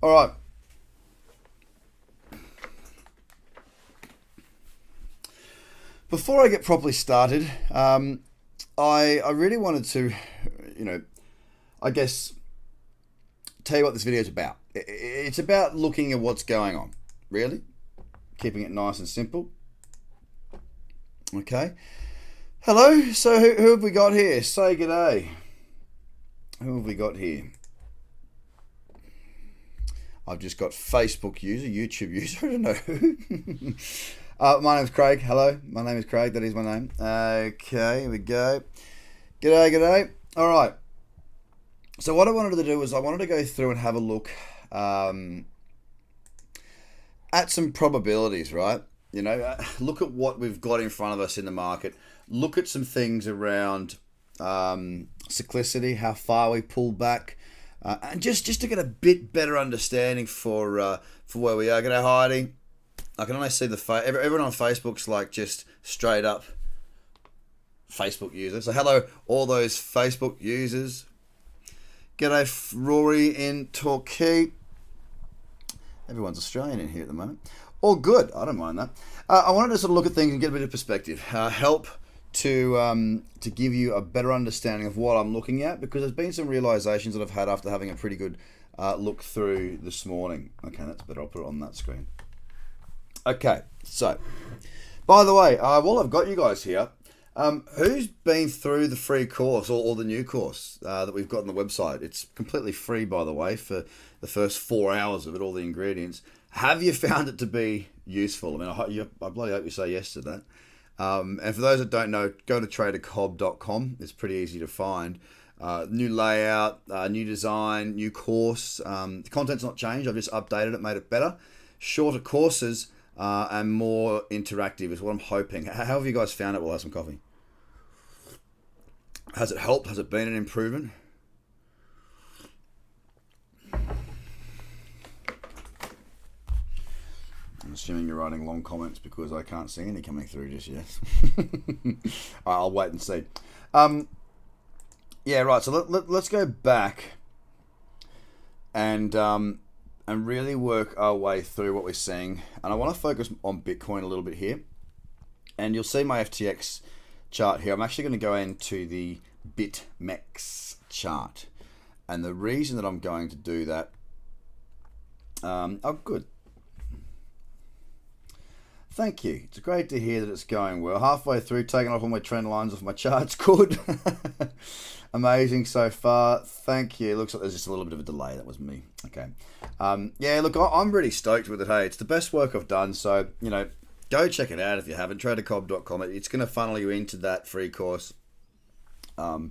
All right. Before I get properly started, I really wanted to, I guess, tell you what this video is about. It's about looking at what's going on, really, keeping it nice and simple. Okay. Hello. So who have we got here? Say g'day. Who have we got here? I've just got Facebook user, YouTube user. I don't know who. My name's Craig. Hello. My name is Craig. That is my name. Okay. Here we go. G'day. All right. So what I wanted to do was I wanted to go through and have a look at some probabilities, right? Look at what we've got in front of us in the market. Look at some things around cyclicity, how far we pulled back, and just to get a bit better understanding for where we are. G'day, Heidi. I can only see everyone on Facebook's like just straight up Facebook users. So hello, all those Facebook users. G'day, Rory in Torquay. Everyone's Australian in here at the moment. All good. I don't mind that. I wanted to sort of look at things and get a bit of perspective. Help to give you a better understanding of what I'm looking at, because there's been some realizations that I've had after having a pretty good look through this morning. Okay, that's better. I'll put it on that screen. Okay, so, by the way, while I've got you guys here, who's been through the free course or the new course that we've got on the website? It's completely free, by the way, for the first 4 hours of it, all the ingredients. Have you found it to be useful? I mean, I bloody hope you say yes to that. And for those that don't know, go to tradercobb.com. It's pretty easy to find. New layout, new design, new course. The content's not changed. I've just updated it, made it better. Shorter courses. And more interactive is what I'm hoping. How have you guys found it? We'll have some coffee. Has it helped? Has it been an improvement? I'm assuming you're writing long comments because I can't see any coming through just yet. I'll wait and see. Yeah, right. So let's go back and really work our way through what we're seeing. And I want to focus on Bitcoin a little bit here. And you'll see my FTX chart here. I'm actually going to go into the BitMEX chart. And the reason that I'm going to do that... oh, good. Thank you. It's great to hear that it's going well. Halfway through, taking off all my trend lines off my charts. Good. Amazing so far. Thank you. Looks like there's just a little bit of a delay. That was me. Okay. Yeah, look, I'm really stoked with it. Hey, it's the best work I've done. So, go check it out if you haven't. tradercobb.com. It's going to funnel you into that free course. I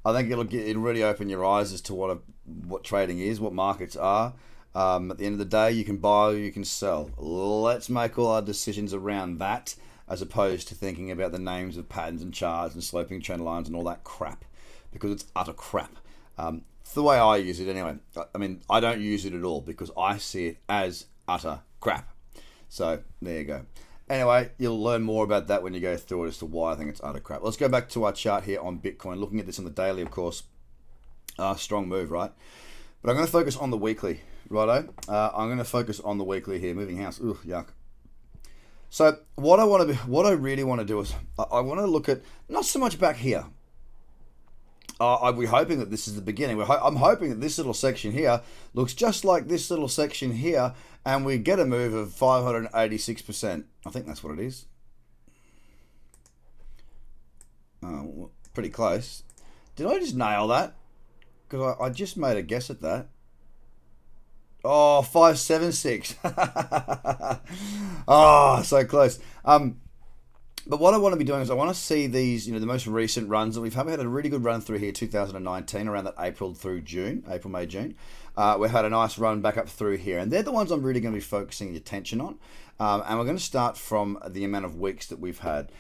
think it'll really open your eyes as to what trading is, what markets are. At the end of the day, you can buy or you can sell. Let's make all our decisions around that, as opposed to thinking about the names of patterns and charts and sloping trend lines and all that crap, because it's utter crap. It's the way I use it anyway. I mean, I don't use it at all because I see it as utter crap. So there you go. Anyway, you'll learn more about that when you go through it as to why I think it's utter crap. Let's go back to our chart here on Bitcoin. Looking at this on the daily, of course. Strong move, right? But I'm going to focus on the weekly. Righto, I'm going to focus on the weekly here. Moving house, ugh, yuck. So what I really want to do is I want to look at not so much back here. We're hoping that this is the beginning. I'm hoping that this little section here looks just like this little section here, and we get a move of 586%. I think that's what it is. Pretty close. Did I just nail that? Because I just made a guess at that. Oh, 576. Oh, so close. But what I want to be doing is I want to see these, the most recent runs that we've had a really good run through here, 2019, around that April, May, June. We've had a nice run back up through here, and they're the ones I'm really going to be focusing attention on. And we're going to start from the amount of weeks that we've had.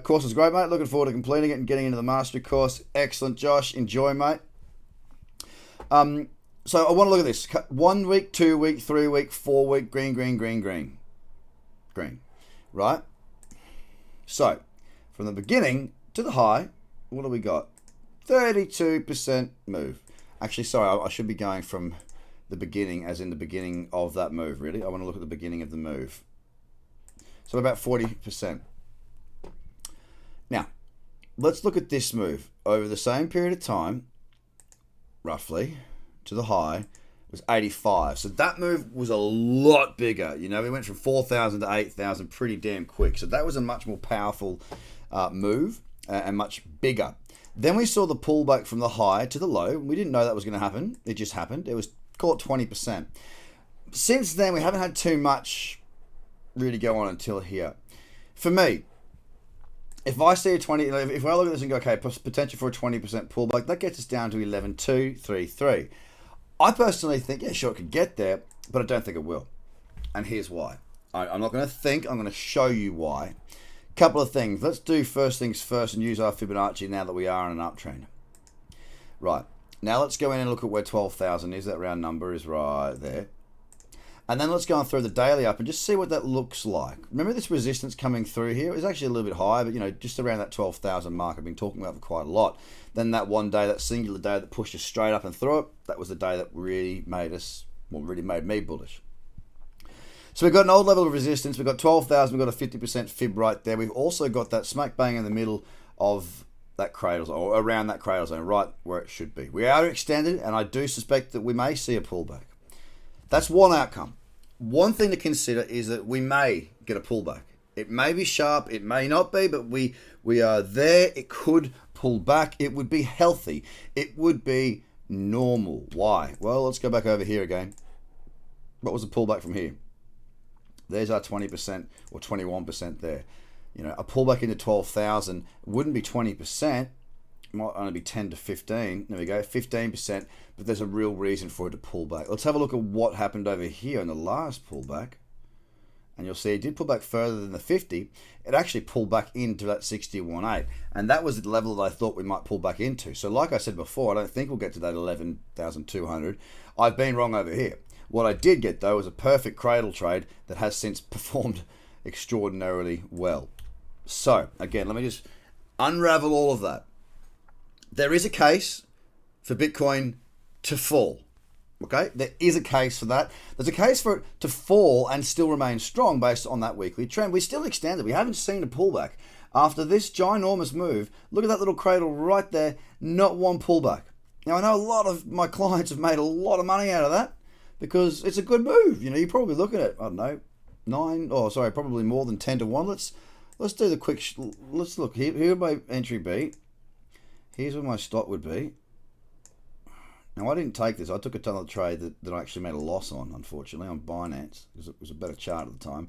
Course is great, mate. Looking forward to completing it and getting into the mastery course. Excellent, Josh. Enjoy, mate. So I want to look at this. 1 week, 2 week, 3 week, 4 week, green. Right? So, from the beginning to the high, what do we got? 32% move. Actually, sorry, I should be going from the beginning, as in the beginning of that move, really. I want to look at the beginning of the move. So about 40%. Now, let's look at this move. Over the same period of time, roughly, to the high, was 85. So that move was a lot bigger. You know, we went from 4,000 to 8,000 pretty damn quick. So that was a much more powerful move and much bigger. Then we saw the pullback from the high to the low. We didn't know that was going to happen. It just happened. It was, call it 20%. Since then, we haven't had too much really go on until here. For me, if I see a 20, if I look at this and go, okay, potential for a 20% pullback, that gets us down to 11,233. I personally think, yeah, sure, it could get there, but I don't think it will. And here's why. I'm not going to think, I'm going to show you why. Couple of things. Let's do first things first and use our Fibonacci now that we are in an uptrend. Right. Now let's go in and look at where 12,000 is. That round number is right there. And then let's go on through the daily up and just see what that looks like. Remember this resistance coming through here? It was actually a little bit higher, but you know, just around that 12,000 mark I've been talking about for quite a lot. Then that one day, that singular day that pushed us straight up and through it, that was the day that really made us, well, really made me bullish. So we've got an old level of resistance. We've got 12,000. We've got a 50% fib right there. We've also got that smack bang in the middle of that cradle zone, or around that cradle zone, right where it should be. We are extended, and I do suspect that we may see a pullback. That's one outcome. One thing to consider is that we may get a pullback. It may be sharp, it may not be, but we are there. It could pull back. It would be healthy. It would be normal. Why? Well, let's go back over here again. What was the pullback from here? There's our 20% or 21% there. You know, a pullback into 12,000 wouldn't be 20%. It might only be 10 to 15. There we go, 15%. But there's a real reason for it to pull back. Let's have a look at what happened over here in the last pullback. And you'll see it did pull back further than the 50. It actually pulled back into that 61.8. And that was the level that I thought we might pull back into. So like I said before, I don't think we'll get to that 11,200. I've been wrong over here. What I did get, though, was a perfect cradle trade that has since performed extraordinarily well. So, again, let me just unravel all of that. There is a case for Bitcoin to fall. Okay? There is a case for that. There's a case for it to fall and still remain strong based on that weekly trend. We still extended. We haven't seen a pullback. After this ginormous move, look at that little cradle right there. Not one pullback. Now, I know a lot of my clients have made a lot of money out of that, because it's a good move. You know, you're probably looking at, I don't know, probably more than 10 to 1. Let's do the quick, let's look. Here would my entry be. Here's where my stop would be. Now, I didn't take this. I took a ton of trade that I actually made a loss on, unfortunately, on Binance, because it was a better chart at the time.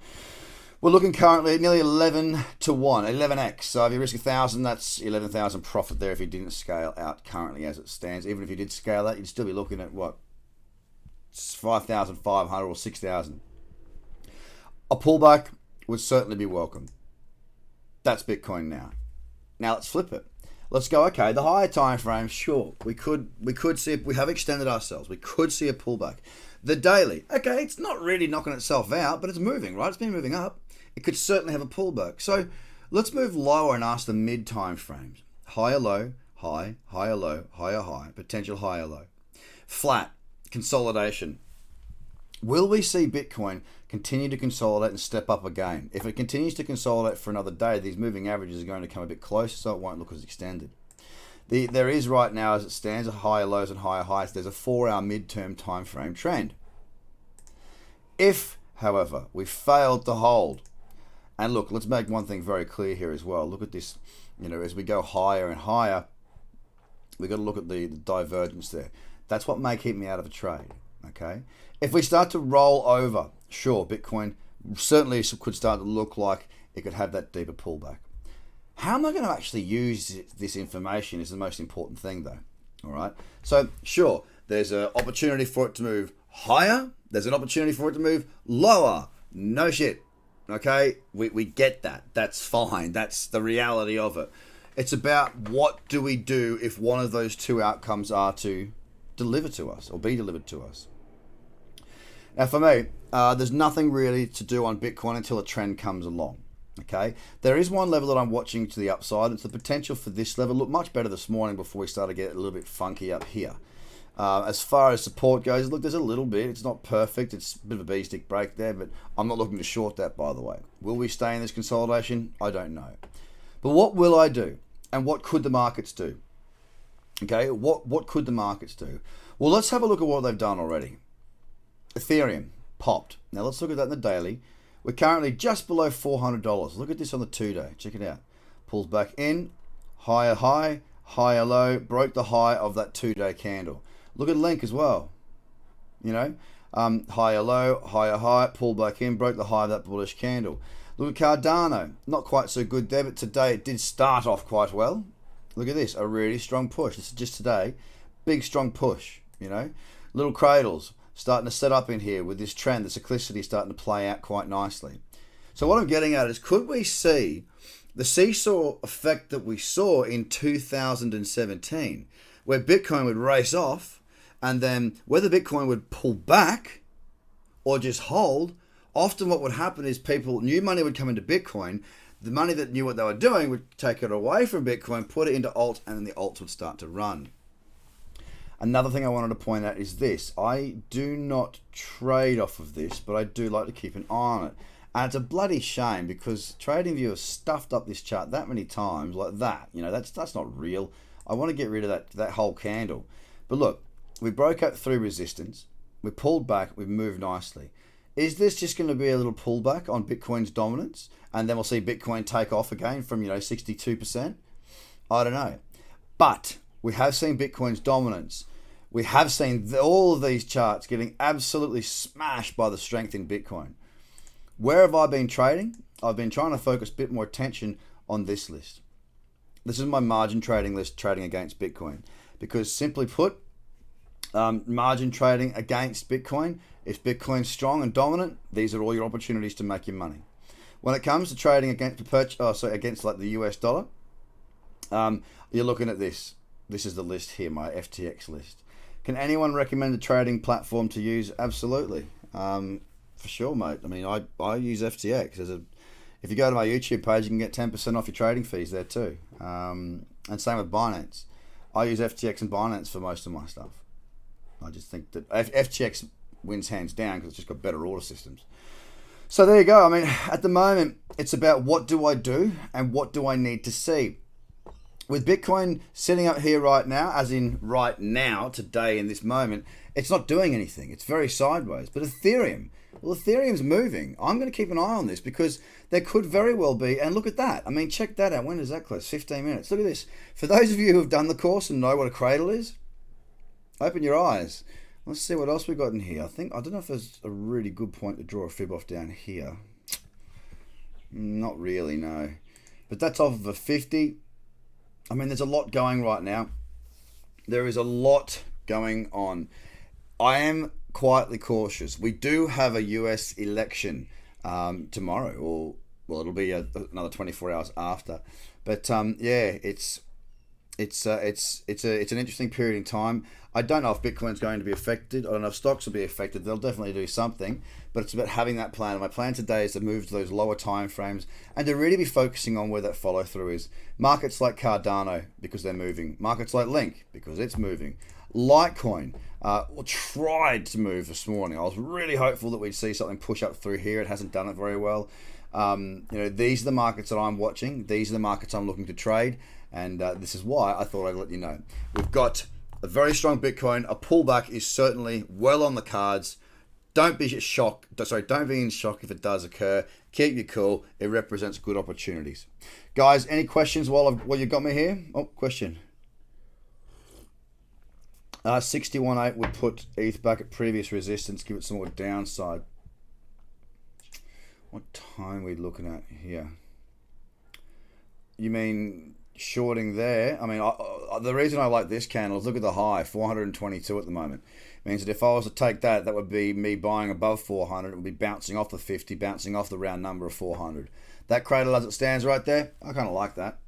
We're looking currently at nearly 11 to 1, 11x. So if you risk 1,000, that's 11,000 profit there if you didn't scale out currently as it stands. Even if you did scale out, you'd still be looking at what? 5,500 or 6,000. A pullback would certainly be welcome. That's Bitcoin now. Now let's flip it. Let's go, okay, the higher time frame, sure, we could see, we have extended ourselves. We could see a pullback. The daily, okay, it's not really knocking itself out, but it's moving, right? It's been moving up. It could certainly have a pullback. So let's move lower and ask the mid time frames. Higher low, high, higher low, higher high, potential higher low. Flat. Consolidation. Will we see Bitcoin continue to consolidate and step up again? If it continues to consolidate for another day, these moving averages are going to come a bit closer, so it won't look as extended. There is right now, as it stands, a higher lows and higher highs. There's a 4-hour midterm time frame trend. If, however, we failed to hold, and look, let's make one thing very clear here as well. Look at this, you know, as we go higher and higher, we've got to look at the divergence there. That's what may keep me out of a trade, okay? If we start to roll over, sure, Bitcoin certainly could start to look like it could have that deeper pullback. How am I going to actually use this information is the most important thing, though, all right? So, sure, there's an opportunity for it to move higher. There's an opportunity for it to move lower. No shit, okay? We get that. That's fine. That's the reality of it. It's about what do we do if one of those two outcomes are to deliver to us or be delivered to us. Now for me, there's nothing really to do on Bitcoin until a trend comes along. Okay, there is one level that I'm watching to the upside. It's the potential for this level. Looked much better this morning before we started to get a little bit funky up here. As far as support goes, look, there's a little bit. It's not perfect. It's a bit of a B-stick break there, but I'm not looking to short that, by the way. Will we stay in this consolidation? I don't know. But what will I do? And what could the markets do? Okay, what could the markets do? Well, let's have a look at what they've done already. Ethereum popped. Now let's look at that in the daily. We're currently just below $400. Look at this on the 2-day. Check it out. Pulls back in, higher high, higher low, broke the high of that 2-day candle. Look at Link as well. You know, higher low, higher high, pulled back in, broke the high of that bullish candle. Look at Cardano. Not quite so good there, but today it did start off quite well. Look at this, a really strong push. This is just today. Big, strong push, you know. Little cradles starting to set up in here with this trend, the cyclicity starting to play out quite nicely. So what I'm getting at is, could we see the seesaw effect that we saw in 2017, where Bitcoin would race off, and then whether Bitcoin would pull back or just hold, often what would happen is new money would come into Bitcoin. The money that knew what they were doing would take it away from Bitcoin, put it into alt, and then the alts would start to run. Another thing I wanted to point out is this. I do not trade off of this, but I do like to keep an eye on it. And it's a bloody shame because TradingView has stuffed up this chart that many times like that. You know, that's not real. I want to get rid of that whole candle. But look, we broke out through resistance. We pulled back. We've moved nicely. Is this just going to be a little pullback on Bitcoin's dominance, and then we'll see Bitcoin take off again from 62%? I don't know. But we have seen Bitcoin's dominance. We have seen all of these charts getting absolutely smashed by the strength in Bitcoin. Where have I been trading? I've been trying to focus a bit more attention on this list. This is my margin trading list, trading against Bitcoin. Because simply put, margin trading against Bitcoin, if Bitcoin's strong and dominant, these are all your opportunities to make your money. When it comes to trading against like the US dollar, you're looking at this. This is the list here, my FTX list. Can anyone recommend a trading platform to use? Absolutely. For sure, mate. I mean, I use FTX. If you go to my YouTube page, you can get 10% off your trading fees there too. And same with Binance. I use FTX and Binance for most of my stuff. I just think that FTX wins hands down because it's just got better order systems. So there you go. I mean, at the moment, it's about what do I do and what do I need to see. With Bitcoin sitting up here right now, as in right now, today, in this moment, it's not doing anything. It's very sideways. But Ethereum, well, Ethereum's moving. I'm going to keep an eye on this because there could very well be, and look at that. I mean, check that out. When does that close? 15 minutes. Look at this. For those of you who have done the course and know what a cradle is, open your eyes. Let's see what else we got in here. I don't know if there's a really good point to draw a fib off down here. Not really, no. But that's off of a 50. I mean, there's a lot going right now. There is a lot going on. I am quietly cautious. We do have a US election tomorrow, or well, it'll be another 24 hours after. But yeah, it's an interesting period in time. I don't know if Bitcoin's going to be affected. I don't know if stocks will be affected. They'll definitely do something, but it's about having that plan. And my plan today is to move to those lower time frames and to really be focusing on where that follow through is. Markets like Cardano, because they're moving. Markets like Link, because it's moving. Litecoin tried to move this morning. I was really hopeful that we'd see something push up through here. It hasn't done it very well. These are the markets that I'm watching. These are the markets I'm looking to trade. And this is why I thought I'd let you know. We've got a very strong Bitcoin. A pullback is certainly well on the cards. Don't be in shock if it does occur. Keep your cool. It represents good opportunities. Guys, any questions while you got me here? Oh, question. 61.8 would put ETH back at previous resistance, give it some more downside. What time are we looking at here? You mean shorting there? I mean, the reason I like this candle is look at the high, 422 at the moment. It means that if I was to take that, that would be me buying above 400. It would be bouncing off the 50, bouncing off the round number of 400. That cradle as it stands right there, I kind of like that.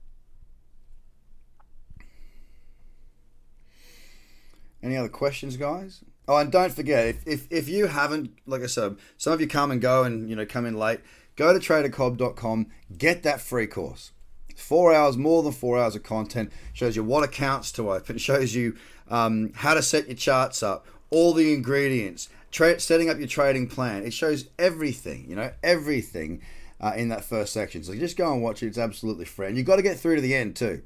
Any other questions, guys? Oh, and don't forget, if you haven't, like I said, some of you come and go and come in late, go to tradercobb.com, get that free course. 4 hours, more than 4 hours of content. Shows you what accounts to open. Shows you how to set your charts up, all the ingredients, setting up your trading plan. It shows everything, everything in that first section. So just go and watch it. It's absolutely free. And you've got to get through to the end too.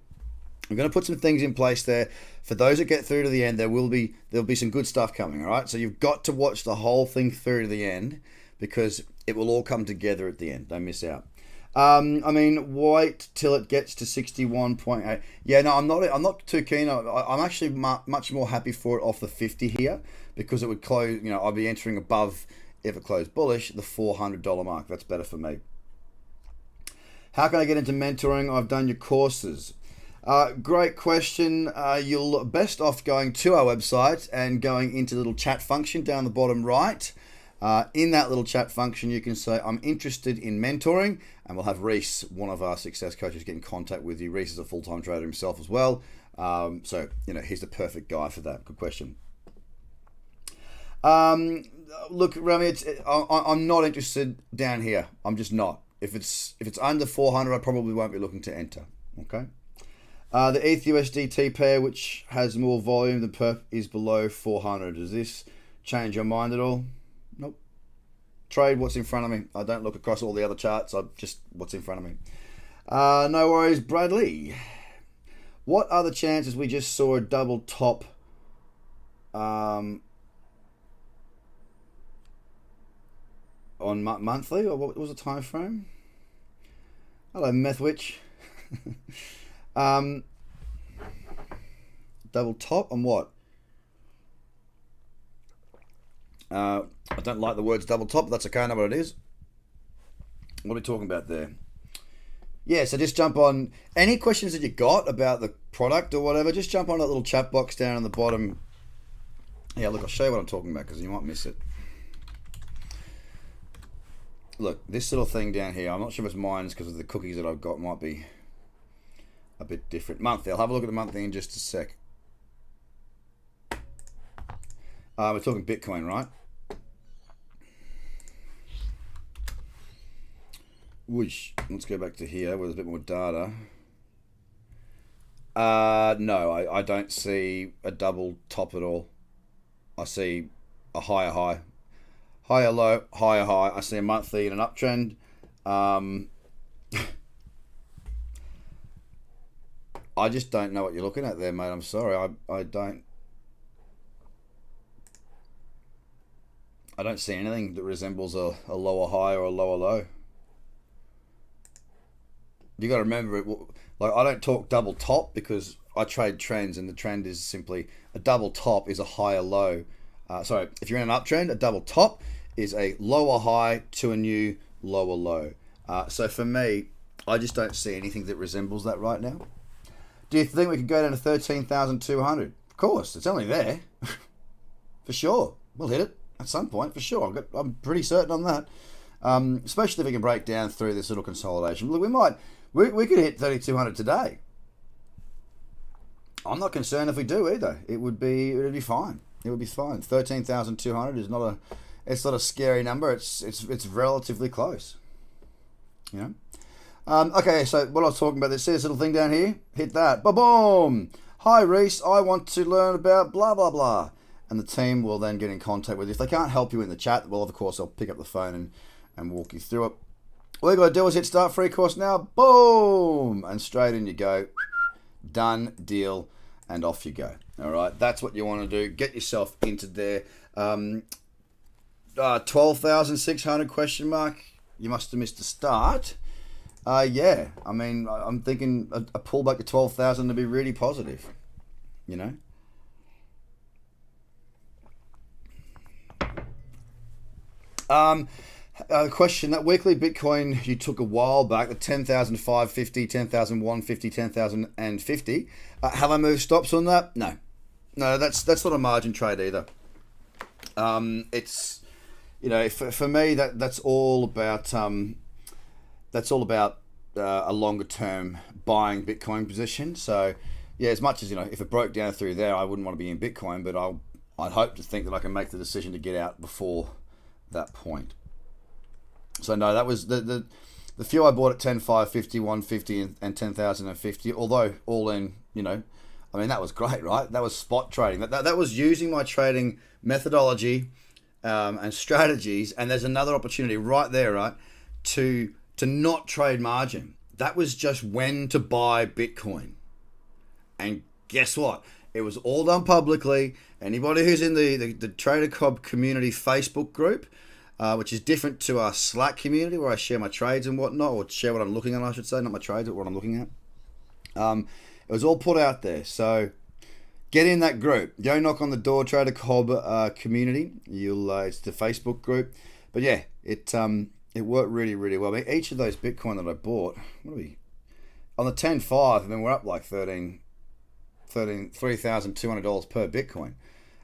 I'm going to put some things in place there. For those that get through to the end, there'll be some good stuff coming, all right? So you've got to watch the whole thing through to the end because it will all come together at the end. Don't miss out. Wait till it gets to 61.8. Yeah, no, I'm not too keen. I'm actually much more happy for it off the 50 here because it would close, I'll be entering above, if it closed bullish, the $400 mark. That's better for me. How can I get into mentoring? I've done your courses. Great question. You'll best off going to our website and going into the little chat function down the bottom right. In that little chat function, you can say, I'm interested in mentoring, and we'll have Reese, one of our success coaches, get in contact with you. Reese is a full-time trader himself as well. He's the perfect guy for that. Good question. Look, Rami, I'm not interested down here. I'm just not. If it's under 400, I probably won't be looking to enter. Okay. The ETH-USDT pair, which has more volume than perp, is below 400. Does this change your mind at all? Nope. Trade what's in front of me. I don't look across all the other charts. I just what's in front of me. No worries, Bradley. What are the chances we just saw a double top? On monthly, or what was the time frame? Hello, Methwitch. Double top on what? I don't like the words double top, but that's okay, I know what it is. What are we talking about there? Yeah, so just jump on any questions that you got about the product or whatever, just jump on that little chat box down on the bottom. Yeah, look, I'll show you what I'm talking about because you might miss it. Look, this little thing down here, I'm not sure if it's mine because of the cookies that I've got, might be a bit different. Monthly, I'll have a look at the monthly in just a sec. We're talking Bitcoin, right? Whoosh. Let's go back to here where there's a bit more data. No, I don't see a double top at all. I see a higher high. Higher low, higher high. I see a monthly in an uptrend. I just don't know what you're looking at there, mate. I'm sorry. I don't see anything that resembles a lower high or a lower low. You got to remember, like, I don't talk double top because I trade trends, and the trend is simply a double top is a higher low. Sorry, if you're in an uptrend, a double top is a lower high to a new lower low. So for me, I just don't see anything that resembles that right now. Do you think we could go down to 13,200? Of course, it's only there. For sure. We'll hit it at some point, for sure. I'm pretty certain on that. Especially if we can break down through this little consolidation. Look, we could hit 3,200 today. I'm not concerned if we do either. It would be fine. It would be fine. 13,200 is not a scary number. It's relatively close. You know. Okay, so what I was talking about, see this little thing down here? Hit that. Ba-boom! Hi, Reese. I want to learn about blah, blah, blah. And the team will then get in contact with you. If they can't help you in the chat, well, of course, I'll pick up the phone and walk you through it. All you got to do is hit start free course now. Boom! And straight in you go. Done, deal, and off you go. All right, that's what you want to do. Get yourself into there. 12,600 question mark. You must have missed the start. Yeah, I mean, I'm thinking a pullback to 12,000 to be really positive, you know. Question, that weekly Bitcoin you took a while back, the 10,550, 10,150, 10,050. Have I moved stops on that? No, that's not a margin trade either. It's, you know, for me that's all about a longer term buying Bitcoin position. So yeah, as much as, you know, if it broke down through there, I wouldn't want to be in Bitcoin, but I'd hope to think that I can make the decision to get out before that point. So no, that was the The few I bought at 10, 5, 50, 150, and 10,050, although all in, I mean, that was great, right? That was spot trading. That was using my trading methodology and strategies. And there's another opportunity right there, right, to not trade margin. That was just when to buy Bitcoin. And guess what? It was all done publicly. Anybody who's in the Trader Cobb community Facebook group, which is different to our Slack community where I share my trades and whatnot, or share what I'm looking at, I should say, not my trades, but what I'm looking at. It was all put out there. So get in that group. Go knock on the door, Trader Cobb community. It's the Facebook group. But yeah, it worked really, really well. I mean, each of those Bitcoin that I bought, what are we? On the 10.5, I mean, we're up like $3,200 per Bitcoin.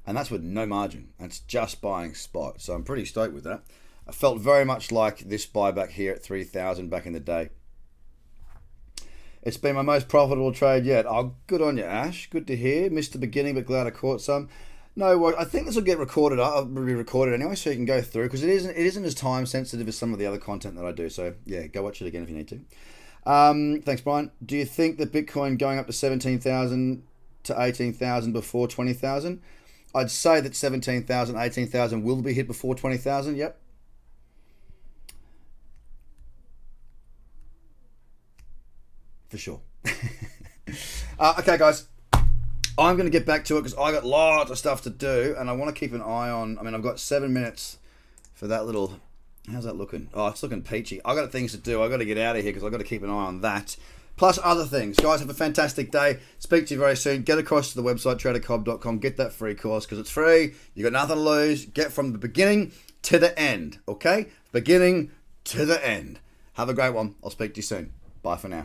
And that's with no margin. That's just buying spot. So I'm pretty stoked with that. I felt very much like this buyback here at 3,000 back in the day. It's been my most profitable trade yet. Oh, good on you, Ash. Good to hear. Missed the beginning, but glad I caught some. No worries. I think this will get recorded. I'll be recorded anyway, so you can go through, because it isn't as time sensitive as some of the other content that I do. So yeah, go watch it again if you need to. Thanks, Brian. Do you think that Bitcoin going up to 17,000 to 18,000 before 20,000? I'd say that 17,000, 18,000 will be hit before 20,000. Yep. For sure. Okay, guys. I'm going to get back to it because I got lots of stuff to do and I want to keep an eye on. I mean, I've got 7 minutes for that little. How's that looking? Oh, it's looking peachy. I got things to do. I got to get out of here because I got to keep an eye on that. Plus other things. Guys, have a fantastic day. Speak to you very soon. Get across to the website, tradercobb.com. Get that free course because it's free. You got nothing to lose. Get from the beginning to the end. Okay? Beginning to the end. Have a great one. I'll speak to you soon. Bye for now.